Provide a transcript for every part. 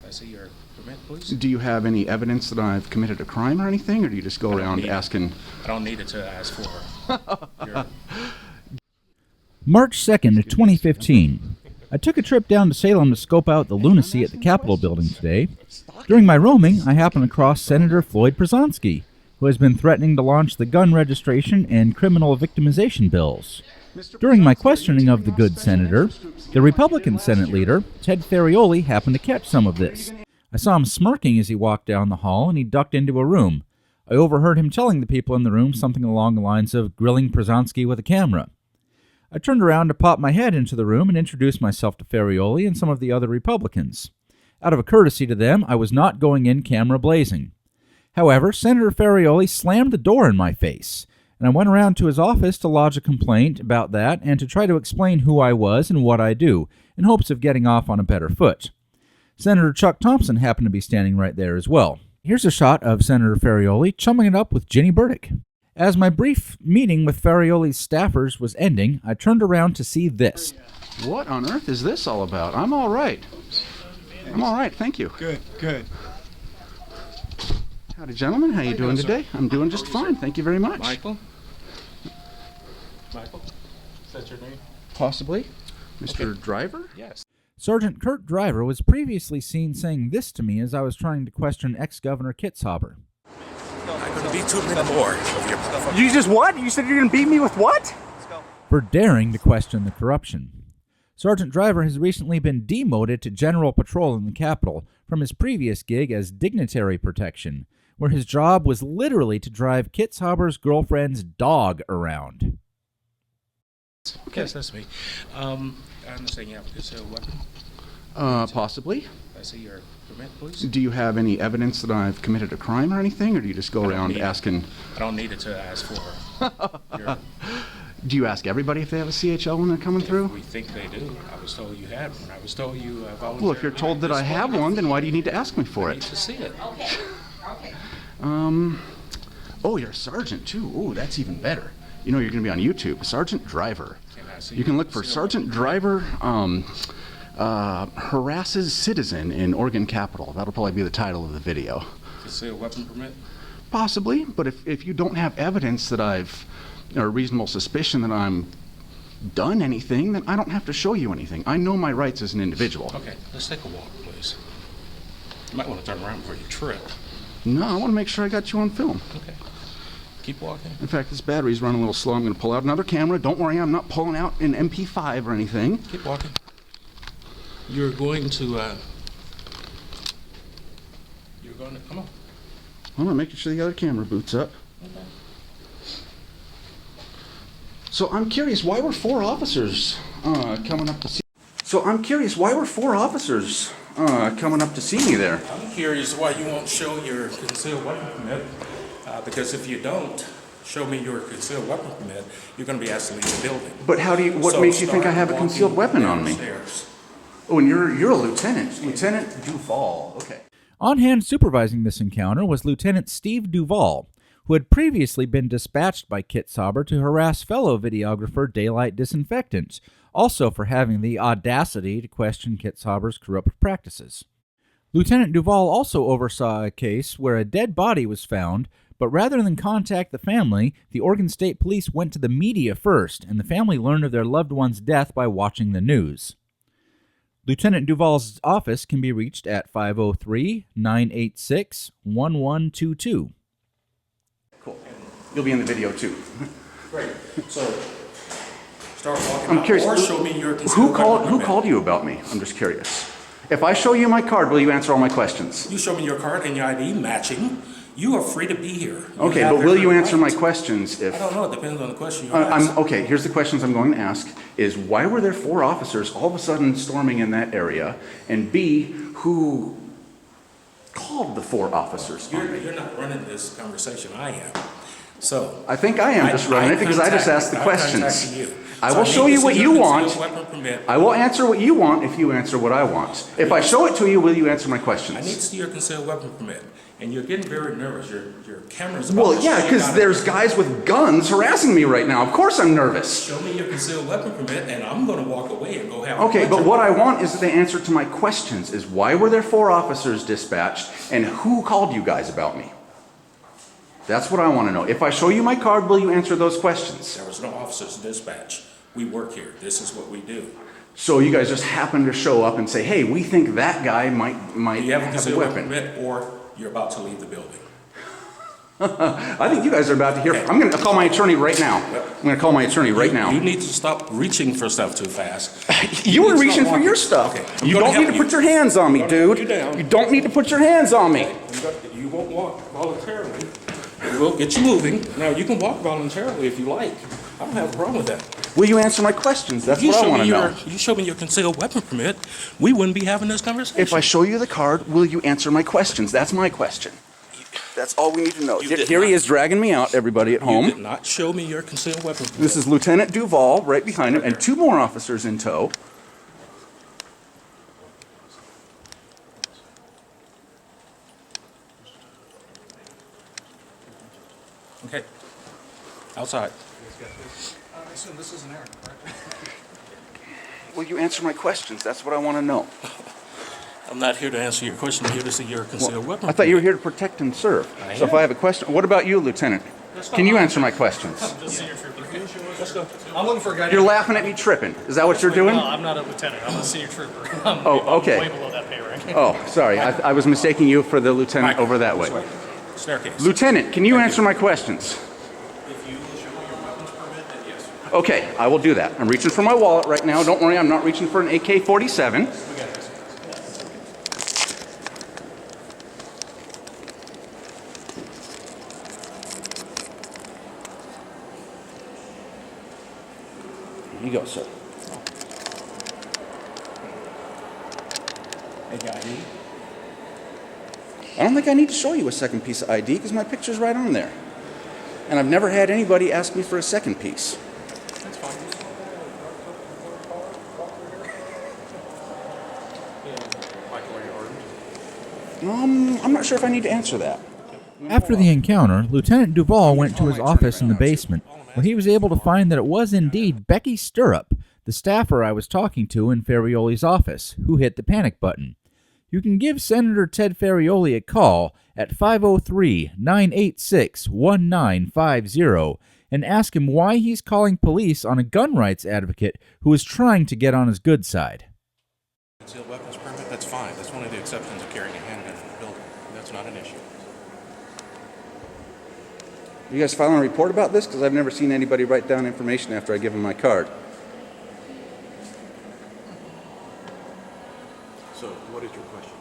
I see your permit, please. Do you have any evidence that I've committed a crime or anything, or do you just go around asking? I don't need it to ask for. March 2nd, 2015. I took a trip down to Salem to scope out the lunacy at the Capitol building today. During my roaming, I happened across Senator Floyd Prozanski, who has been threatening to launch the gun registration and criminal victimization bills. During my questioning of the good senator, the Republican Senate leader, Ted Ferrioli, happened to catch some of this. I saw him smirking as he walked down the hall, and he ducked into a room. I overheard him telling the people in the room something along the lines of grilling Prozanski with a camera. I turned around to pop my head into the room and introduce myself to Ferrioli and some of the other Republicans. Out of a courtesy to them, I was not going in camera blazing. However, Senator Ferrioli slammed the door in my face, and I went around to his office to lodge a complaint about that and to try to explain who I was and what I do, in hopes of getting off on a better foot. Senator Chuck Thomsen happened to be standing right there as well. Here's a shot of Senator Ferrioli chumming it up with Ginny Burdick. As my brief meeting with Ferrioli's staffers was ending, I turned around to see this. What on earth is this all about? I'm all right. I'm all right, thank you. Good, good. Howdy, gentlemen. How you doing today? I'm doing just fine, thank you very much. Michael? Michael? Is that your name? Possibly. Mr. Driver? Yes. Sergeant Curt Driver was previously seen saying this to me as I was trying to question ex-Governor Kitzhaber. I'm going to beat 2 minutes more of your... You just what? You said you're going to beat me with what? For daring to question the corruption. Sergeant Driver has recently been demoted to General Patrol in the Capitol from his previous gig as dignitary protection, where his job was literally to drive Kitzhaber's girlfriend's dog around. Okay. Yes, that's me. I understand you have a concealed weapon. Possibly. I see your permit, please. Do you have any evidence that I've committed a crime or anything, or do you just go around asking? I don't need it to ask for. Do you ask everybody if they have a CHL when they're coming through? We think they do. I was told you had one. I was told you volunteered. Well, if you're told that I have one, then why do you need to ask me for I need it? to see it. Okay. Oh, you're a sergeant too. Oh, that's even better. You know, you're going to be on YouTube. Sergeant Driver. You can look for Sergeant Driver harasses citizen in Oregon Capitol. That'll probably be the title of the video. Concealed weapon permit? Possibly, but if you don't have evidence that I've, or reasonable suspicion that I'm done anything, then I don't have to show you anything. I know my rights as an individual. Okay, let's take a walk, please. You might want to turn around before you trip. No, I want to make sure I got you on film. Okay. Keep walking. In fact, this battery's running a little slow. I'm going to pull out another camera. Don't worry, I'm not pulling out an MP5 or anything. Keep walking. You're going to, come on. I'm going to make sure the other camera boots up. Okay. So I'm curious, why were 4 officers coming up to see? Coming up to see me there? I'm curious why you won't show your concealed weapon permit, because if you don't show me your concealed weapon permit, you're going to be asked to leave the building. But what makes you think I have a concealed weapon on me? Oh, and you're a lieutenant. Lieutenant Duvall. Okay. On hand supervising this encounter was Lieutenant Steve Duvall, who had previously been dispatched by Kitzhaber to harass fellow videographer Daylight Disinfectant, also for having the audacity to question Kitzhaber's corrupt practices. Lieutenant Duvall also oversaw a case where a dead body was found, but rather than contact the family, the Oregon State Police went to the media first, and the family learned of their loved one's death by watching the news. Lieutenant Duvall's office can be reached at 503-986-1122. Cool. You'll be in the video too. Great. So, start walking I'm out, curious, or show me your concealed weapon who permit. called you about me? I'm just curious. If I show you my card, will you answer all my questions? You show me your card and your ID matching. You are free to be here. Okay, but will you answer my questions if... I don't know. It depends on the question you ask. Okay, here's the questions I'm going to ask. Is why were there 4 officers all of a sudden storming in that area? And B, who called the 4 officers? You're not running this conversation. I am. So. I think I am just running it because I just asked the questions. contacted you. I So will need show to you see what your you concealed want. weapon permit. I will answer what you want if you answer what I want. If I show it to you, will you answer my I need questions? to see your concealed weapon permit. And you're getting very nervous. Your camera's about Well, to yeah, shake because out of there's it. guys with guns harassing me right now. Of course I'm nervous. Show me your concealed weapon permit, and I'm going to walk away and go have a Okay, but lecture. what I want is the answer to my questions, is why were there 4 officers dispatched, and who called you guys about me? That's what I want to know. If I show you my card, will you answer those questions? There was no officers dispatch. We work here. This is what we do. So you guys just happen to show up and say, hey, we think that guy might Do you have a have a concealed weapon weapon. permit, or you're about to leave the building? I think you guys are about to hear. Okay. I'm going to call my attorney right now. I'm going to call my attorney right now. You need to stop reaching for stuff too fast. You were need to reaching stop for your walking. stuff. Okay, I'm You gonna don't need help to you. put your hands on me, I'm gonna put dude. you down. You don't need to put your hands on me. You won't walk voluntarily. We'll get you moving. Now, you can walk voluntarily if you like. I don't have a problem with that. Will you answer my questions? That's what I want to know. You show me your concealed weapon permit, we wouldn't be having this conversation. If I show you the card, will you answer my questions? That's my question. That's all we need to know. You did Here he not. is dragging me out, everybody at You home. did not show me your concealed weapon permit. This is Lieutenant Duvall right behind him and 2 more officers in tow. Okay. Outside. I assume this is an error, right? Will you answer my questions? That's what I want to know. I'm not here to answer your question. I'm here to see your concealed weapon I thought you were permit. here to protect and serve. I So if am. I have a question, what about you, Lieutenant? Can you answer my questions? Just senior trooper. Let's go. I'm looking for a guy. You're laughing at me tripping. Is that what you're doing? No, I'm not a lieutenant. I'm a senior trooper. I'm Oh, okay. way below that pay rank. Oh, sorry. I was mistaking you for the lieutenant over that way. Staircase. Lieutenant, can you answer my questions? If you will show me your weapons permit, then yes. Okay, I will do that. I'm reaching for my wallet right now. Don't worry, I'm not reaching for an AK-47. We got this. Here you go, sir. AID. I don't think I need to show you a second piece of ID because my picture's right on there. And I've never had anybody ask me for a second piece. That's fine. I'm not sure if I need to answer that. After the encounter, Lieutenant Duvall went to his office in the basement, where he was able to find that it was indeed Becky Stirrup, the staffer I was talking to in Ferrioli's office, who hit the panic button. You can give Senator Ted Ferrioli a call at 503-986-1950 and ask him why he's calling police on a gun rights advocate who is trying to get on his good side. Concealed weapons permit, that's fine. That's one of the exceptions of carrying a handgun in the building. That's not an issue. You guys filing a report about this? Because I've never seen anybody write down information after I give them my card. So, what is your question?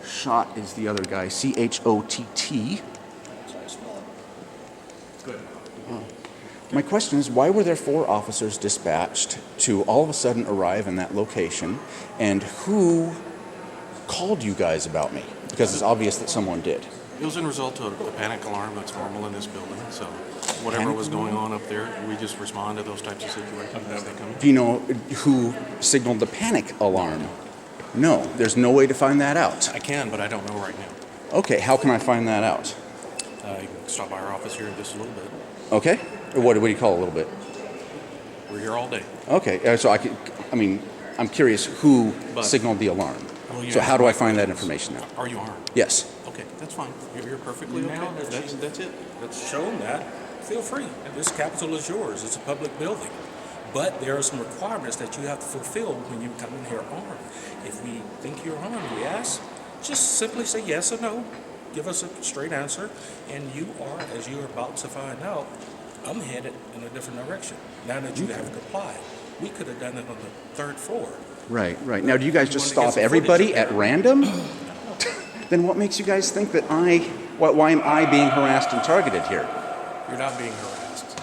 Shot is the other guy, C-H-O-T-T. Good. My question is, why were there 4 officers dispatched to all of a sudden arrive in that location, and who called you guys about me? Because it's obvious that someone did. It was in result to a panic alarm that's normal in this building. So, whatever Panic was going on up there, we just respond to those types of situations as they come in. Do you know who signaled the panic alarm? No, there's no way to find that out. I can, but I don't know right now. Okay, how can I find that out? You can stop by our office here in just a little bit. Okay, or what do you call a little bit? We're here all day. Okay, I'm curious who But- signaled the alarm. Well, you So asked how do my I find that questions. information out? Are you armed? Yes. Okay, that's fine. You're perfectly okay. Now that That's it. Let's show them that. Feel free. This Capitol is yours. It's a public building. But there are some requirements that you have to fulfill when you come in here armed. If we think you're armed, we ask, just simply say yes or no. Give us a straight answer. And you are, as you're about to find out, I'm headed in a different direction. Now that you have complied. We could have done it on the 3rd floor. Right. Now, do you guys just You wanted to get stop some everybody footage at of random? Then what makes you guys think that why am I being harassed and targeted here? You're not being harassed.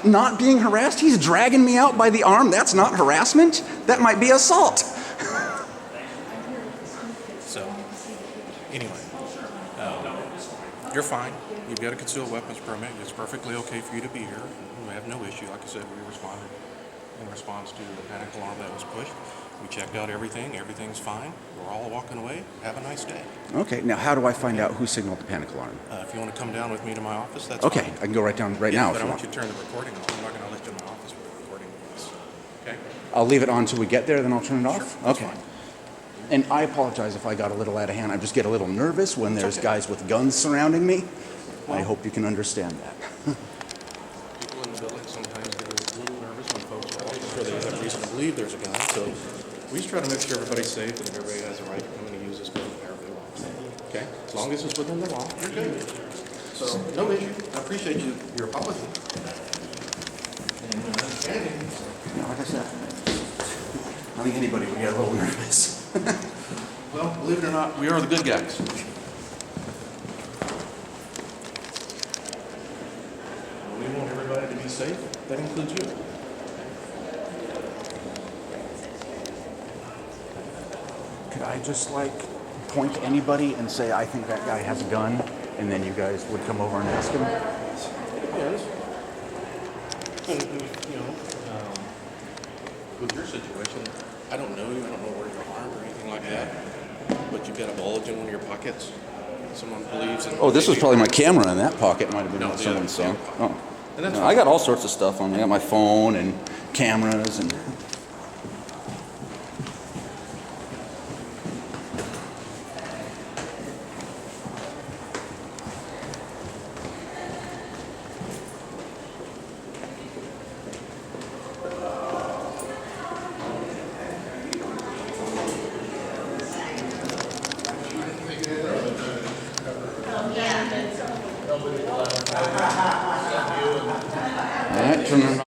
Not being harassed? He's dragging me out by the arm. That's not harassment. That might be assault. So, anyway, You're fine. You've got a concealed weapons permit. It's perfectly okay for you to be here. We have no issue. Like I said, we responded in response to the panic alarm that was pushed. We checked out everything. Everything's fine. We're all walking away. Have a nice day. Okay, now how do I find out who signaled the panic alarm? If you want to come down with me to my office, that's Okay, fine. I can go right down right now But if I you want want. you to turn the recording off. I'm not going to let you in my office with the recording device. Okay? I'll leave it on until we get there, then I'll turn it off? Sure, that's Okay. fine. And I apologize if I got a little out of hand. I just get a little nervous when there's okay. guys with guns surrounding me. I hope you can understand that. People in the building sometimes get a little nervous when folks are walking sure they have reason to believe there's a gun. So we just try to make sure everybody's safe and everybody has the right to come in and use this building however they want. Okay? As long as it's within the law, you're good. So no issue. I appreciate your apology. And understanding. No, like I said, I think anybody would get a little nervous. Well, believe it or not, we are the good guys. We want everybody to be safe. That includes you. Could I just point to anybody and say, I think that guy has a gun, and then you guys would come over and ask him? Yes. And, with your situation, I don't know you, I don't know where you're armed or anything like that, but you've got a bulge in one of your pockets. Someone believes in... Oh, this was probably my camera in that pocket. Might have been No, what the someone other saw. camera. Oh. And that's No, fine. I got all sorts of stuff on me. I got my phone and cameras and... All right, turn it